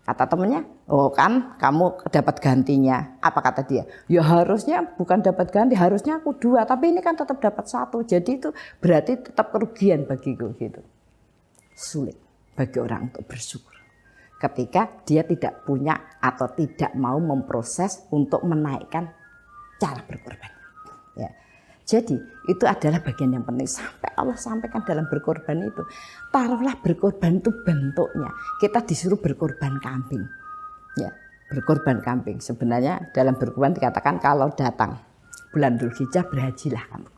Kata temennya, oh kan kamu dapat gantinya. Apa kata dia? Ya harusnya bukan dapat ganti, harusnya aku 2. Tapi ini kan tetap dapat 1. Jadi itu berarti tetap kerugian bagiku gitu. Sulit bagi orang untuk bersyukur ketika dia tidak punya atau tidak mau memproses untuk menaikkan cara berkorban. Ya. Jadi itu adalah bagian yang penting. Sampai Allah sampaikan dalam berkorban itu. Taruhlah berkorban itu bentuknya. Kita disuruh berkorban kambing. Ya, berkorban kambing. Sebenarnya dalam berkorban dikatakan kalau datang bulan Dzulhijjah berhajilah kamu.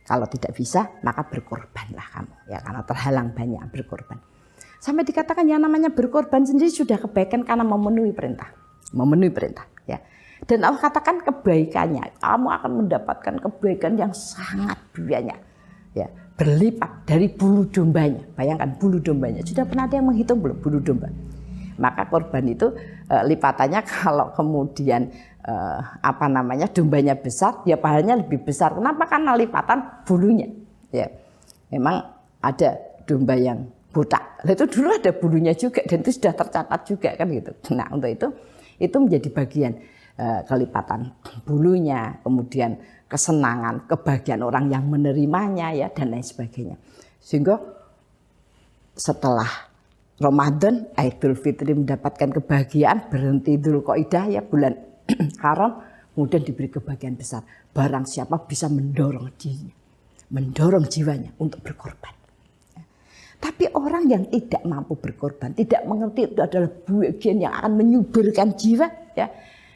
Kalau tidak bisa maka berkorbanlah kamu. Ya, karena terhalang banyak berkorban. Sampai dikatakan yang namanya berkorban sendiri sudah kebaikan karena memenuhi perintah. Ya. Dan Allah katakan kebaikannya, kamu akan mendapatkan kebaikan yang sangat banyak, ya, berlipat dari bulu dombanya. Bayangkan bulu dombanya, sudah pernah ada yang menghitung belum bulu domba? Maka korban itu lipatannya kalau kemudian dombanya besar, ya pahalanya lebih besar. Kenapa? Karena lipatan bulunya. Ya, memang ada domba yang botak. Itu dulu ada bulunya juga dan itu sudah tercatat juga kan gitu. Nah untuk itu menjadi bagian kelipatan bulunya, kemudian kesenangan, kebahagiaan orang yang menerimanya ya dan lain sebagainya. Sehingga setelah Ramadan, Idul Fitri mendapatkan kebahagiaan, berhenti Dzulqa'dah ya bulan haram, kemudian diberi kebahagiaan besar. Barang siapa bisa mendorong jiwanya untuk berkorban. Tapi orang yang tidak mampu berkorban, tidak mengerti itu adalah bagian yang akan menyuburkan jiwa, ya.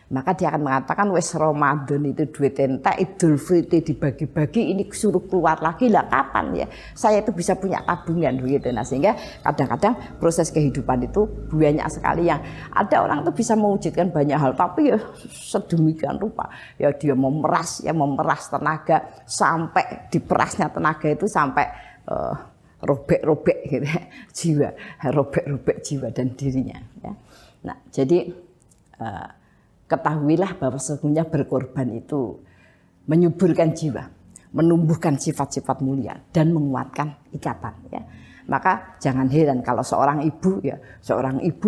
Maka dia akan mengatakan wes Ramadan itu duit entek, Idul Fitri dibagi-bagi, ini suruh keluar lagi lah kapan ya? Saya itu bisa punya tabungan begitu. Nah sehingga kadang-kadang proses kehidupan itu banyak sekali yang ada orang tuh bisa mewujudkan banyak hal, tapi ya sedemikian rupa ya dia memeras tenaga sampai diperasnya tenaga itu sampai robek-robek gitu ya, jiwa, robek-robek jiwa dan dirinya. Ya. Nah jadi ketahuilah bahwa sesungguhnya berkorban itu menyuburkan jiwa, menumbuhkan sifat-sifat mulia dan menguatkan ikatan. Ya. Maka jangan heran kalau seorang ibu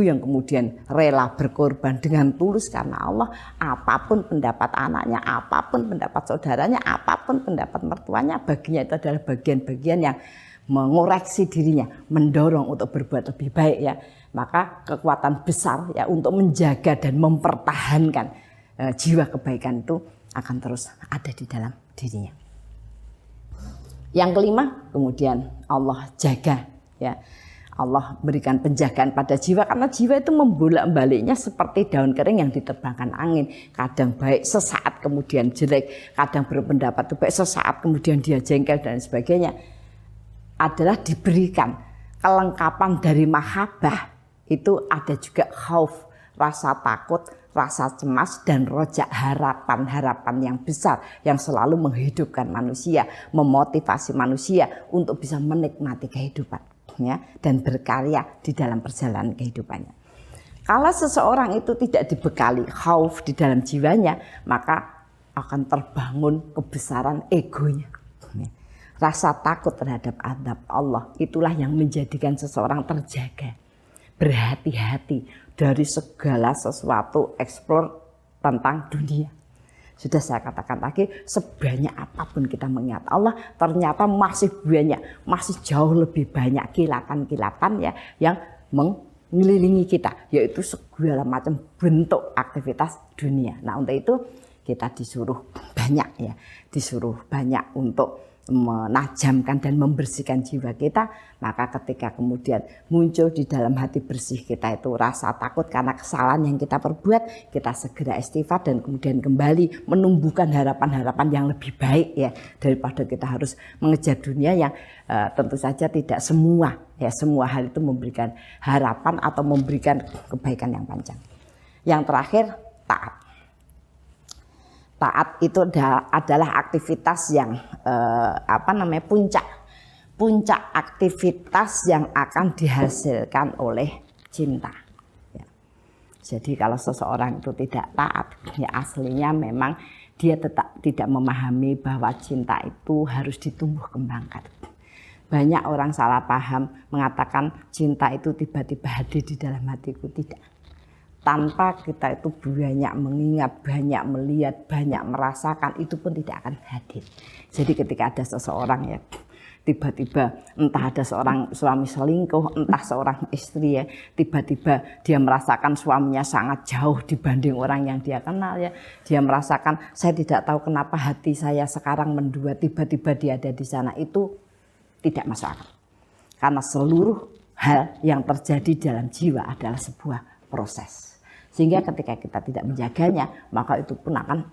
yang kemudian rela berkorban dengan tulus karena Allah, apapun pendapat anaknya, apapun pendapat saudaranya, apapun pendapat mertuanya, baginya itu adalah bagian-bagian yang mengoreksi dirinya, mendorong untuk berbuat lebih baik ya. Maka kekuatan besar ya untuk menjaga dan mempertahankan jiwa kebaikan itu akan terus ada di dalam dirinya. Yang kelima, kemudian Allah jaga ya. Allah berikan penjagaan pada jiwa karena jiwa itu membolak-baliknya seperti daun kering yang diterbangkan angin. Kadang baik sesaat kemudian jelek, kadang berpendapat itu baik sesaat kemudian dia jengkel dan sebagainya. Adalah diberikan kelengkapan dari mahabbah. Itu ada juga khauf, rasa takut, rasa cemas, dan rojak harapan-harapan yang besar yang selalu menghidupkan manusia, memotivasi manusia untuk bisa menikmati kehidupan ya, dan berkarya di dalam perjalanan kehidupannya. Kalau seseorang itu tidak dibekali khauf di dalam jiwanya, maka akan terbangun kebesaran egonya. Rasa takut terhadap azab Allah itulah yang menjadikan seseorang terjaga, berhati-hati dari segala sesuatu eksplor tentang dunia. Sudah saya katakan lagi, sebanyak apapun kita mengingat Allah, ternyata masih banyak, masih jauh lebih banyak kilatan-kilatan ya yang mengelilingi kita, yaitu segala macam bentuk aktivitas dunia. Nah untuk itu kita disuruh banyak untuk menajamkan dan membersihkan jiwa kita. Maka ketika kemudian muncul di dalam hati bersih kita itu rasa takut karena kesalahan yang kita perbuat, kita segera istighfar dan kemudian kembali menumbuhkan harapan-harapan yang lebih baik ya, daripada kita harus mengejar dunia yang tentu saja tidak semua hal itu memberikan harapan atau memberikan kebaikan yang panjang. Yang terakhir, taat. Taat itu adalah aktivitas yang puncak aktivitas yang akan dihasilkan oleh cinta. Ya. Jadi kalau seseorang itu tidak taat, ya aslinya memang dia tetap tidak memahami bahwa cinta itu harus ditumbuh kembangkan. Banyak orang salah paham mengatakan cinta itu tiba-tiba hadir di dalam hatiku, tidak. Tanpa kita itu banyak mengingat, banyak melihat, banyak merasakan, itu pun tidak akan hadir. Jadi ketika ada seseorang ya, tiba-tiba entah ada seorang suami selingkuh, entah seorang istri ya, tiba-tiba dia merasakan suaminya sangat jauh dibanding orang yang dia kenal ya. Dia merasakan, saya tidak tahu kenapa hati saya sekarang mendua, tiba-tiba dia ada di sana, itu tidak masuk akal. Karena seluruh hal yang terjadi dalam jiwa adalah sebuah proses. Sehingga ketika kita tidak menjaganya, maka itu pun akan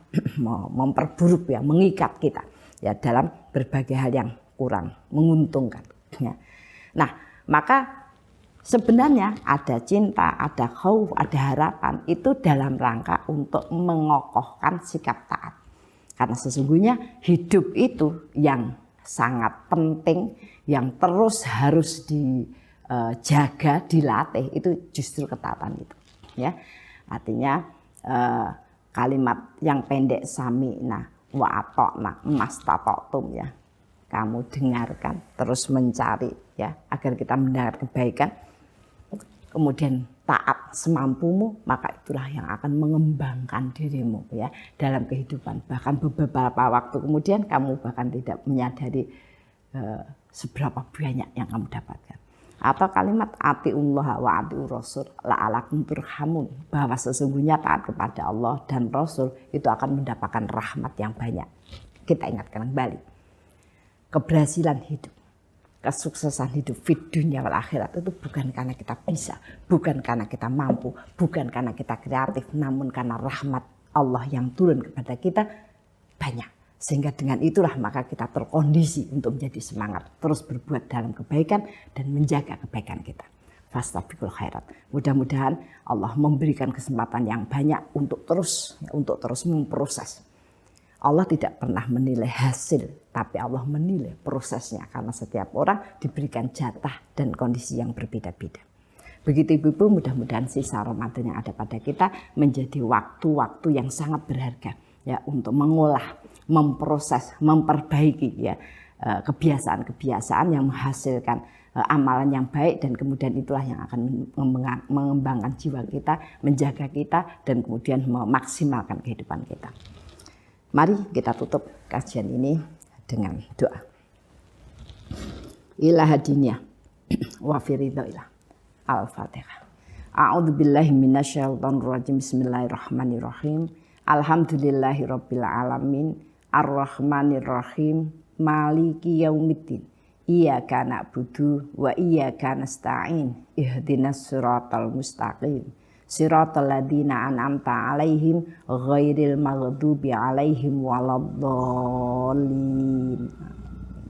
memperburuk ya, mengikat kita ya dalam berbagai hal yang kurang menguntungkan. Ya. Nah, maka sebenarnya ada cinta, ada khauf, ada harapan itu dalam rangka untuk mengokohkan sikap taat. Karena sesungguhnya hidup itu yang sangat penting, yang terus harus dijaga, dilatih, itu justru ketaatan itu. Ya. Artinya kalimat yang pendek sami'na wa ata'na mastata'tum ya. Kamu dengarkan, terus mencari ya agar kita mendengar kebaikan. Kemudian taat semampumu, maka itulah yang akan mengembangkan dirimu ya dalam kehidupan. Bahkan beberapa waktu kemudian kamu bahkan tidak menyadari seberapa banyak yang kamu dapatkan. Atau kalimat atiullah wa atiur rasul la'alakum turhamun, bahwa sesungguhnya taat kepada Allah dan Rasul itu akan mendapatkan rahmat yang banyak. Kita ingatkan kembali keberhasilan hidup, kesuksesan hidup di dunia wal akhirat itu bukan karena kita bisa, bukan karena kita mampu, bukan karena kita kreatif, namun karena rahmat Allah yang turun kepada kita banyak. Sehingga dengan itulah maka kita terkondisi untuk menjadi semangat, terus berbuat dalam kebaikan dan menjaga kebaikan kita. Fastabiqul khairat. Mudah-mudahan Allah memberikan kesempatan yang banyak untuk terus memproses. Allah tidak pernah menilai hasil, tapi Allah menilai prosesnya karena setiap orang diberikan jatah dan kondisi yang berbeda-beda. Begitu Ibu-ibu, mudah-mudahan sisa Ramadan yang ada pada kita menjadi waktu-waktu yang sangat berharga ya untuk mengolah, memproses, memperbaiki ya kebiasaan-kebiasaan yang menghasilkan amalan yang baik, dan kemudian itulah yang akan mengembangkan jiwa kita, menjaga kita, dan kemudian memaksimalkan kehidupan kita. Mari kita tutup kajian ini dengan doa. Ilaha dinya wa firidailah. Al-Fatihah. A'udzubillahi minasyaitonirrajim. Bismillahirrahmanirrahim. Alhamdulillahirabbil alamin. Arrahmanirrahim. Maliki yaumiddin. Iyyaka na'budu wa iyyaka nasta'in. Ihdinas siratal mustaqim. Siratal ladzina an'amta 'alaihim ghairil maghdubi 'alaihim waladdallin.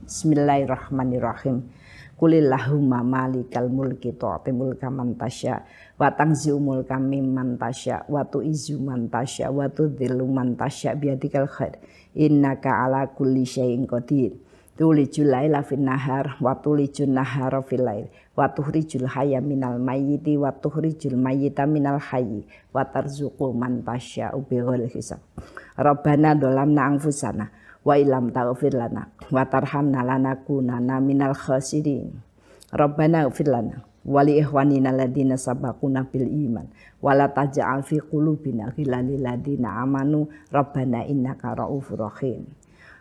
Bismillahirrahmanirrahim. Qulillahumma malikal mulki tu'ti mulka man tasya wa tanzi'u mulka mimman tasya wa tu'izzu man tasya wa tudhillu man tasya biyadikal khair innaka 'ala kulli syai'in qadir. Tulijul laila fin nahar wa tulijun nahara fil lail wa tukhrijul hayya minal mayyiti wa tukhrijul mayyita minal hayyi wa tarzuqu man tasya'u bighairi hisab. Rabbana dzalamna anfusana wa illam taghfir lana wa tarhamna lanakunanna minal khasirin. Rabbana ighfir lana wa li ikhwanina alladziina sabaquna bil iman wa la taj'al fi qulubina ghillan lil ladziina amanu rabbana innaka ra'ufur rahim.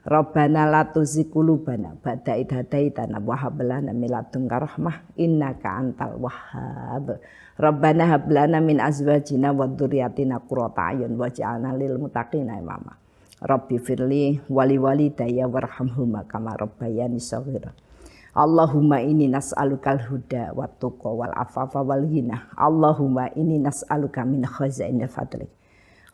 Rabbana la tuzigh qulubana ba'da idh hadaitana wa hab lana min ladunka rahmah innaka antal wahhab. Rabbana hab lana min azwajina wa dzurriyyatina qurrata a'yun waj'alna lil muttaqina imama. Rabbi firli wali walidayya warhamhuma kama rabbayani shaghira. Allahumma inni nas'alukal huda wat tuqa wal afafa wal ghina. Allahumma inni nas'aluka min khazainil fadlik.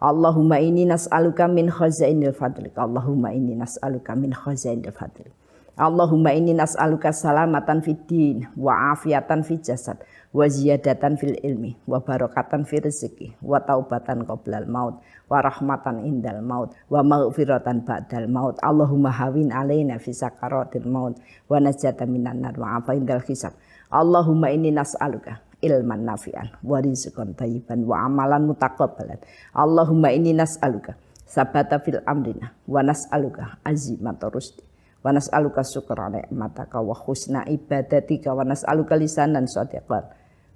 Allahumma inni nas'aluka min khazainil fadlik. Allahumma inni nas'aluka min khazainil fadlik. Allahumma inni nas'aluka salamatan fid din wa afiatan fil jasad wa ziyadatan fil ilmi wa barakatan fil rizqi wa taubatan qoblal maut wa rahmatan indal maut wa maghfiratan ba'dal maut. Allahumma hawin alaina fi sakaratil maut wa najatan minan nar wa afa indal hisab. Allahumma inni nas'aluka ilman nafi'an wa rizqan thayyiban wa amalan mutaqabbalan. Allahumma inni nas'aluka sabata fil amrina wa nas'aluka azimata rusdi wa nas'aluka syukra ni'mataka wa husna ibadatika wa nas'aluka lisanan shadiqan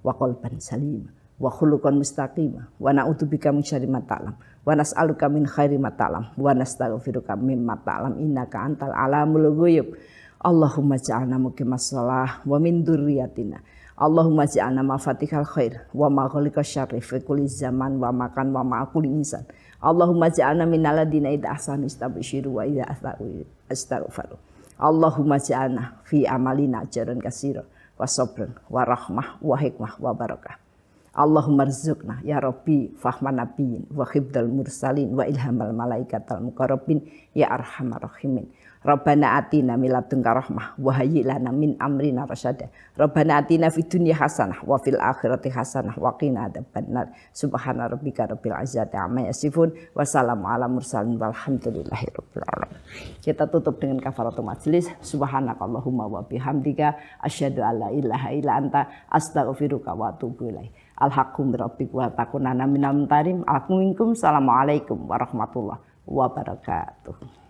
wa qalban salima wa khuluqan mustaqima wa na'udzubika min syarri ma ta'lam wa nas'aluka min khairi ma ta'lam wa nastaghfiruka mimma ta'lam innaka antal alamul ghuyub. Allahumma ja'alna muqimas shalah wa min dzurriyyatina. Allahumma ja'alna mafatihal khair wa maghliqash syarri fi kulli zaman wa makan wa ma'kulli insan. Allahumma ja'alna minal ladzina idza ahsanu istabshiru wa idza asa'u astaghfiru. Allahumma ja'alna fi amalina ajran katsira wa sabrun wa rahmah wa hikmah wa barakah. Allahumma rzuqna ya Rabbi fahman nabiyyin wa khibdal mursalin wa ilhamal malaikatal muqarrabin ya arhamar rahimin. Rabbana atina min ladunka rahmah wa hayyi lana min amrina rasyada. Rabbana atina fid dunya hasanah wa fil akhirati hasanah wa qina adzabannar. Subhana rabbika rabbil izzati amma yasifun wa salamun ala mursalin walhamdulillahi rabbil alamin. Kita tutup dengan kafaratul majlis. Subhanakallahumma wa bihamdika asyhadu alla ilaha illa anta astaghfiruka wa atubu ilaik. Alhaqqum birabbik wa takunana minal mumtarin. Assalamualaikum warahmatullahi wabarakatuh.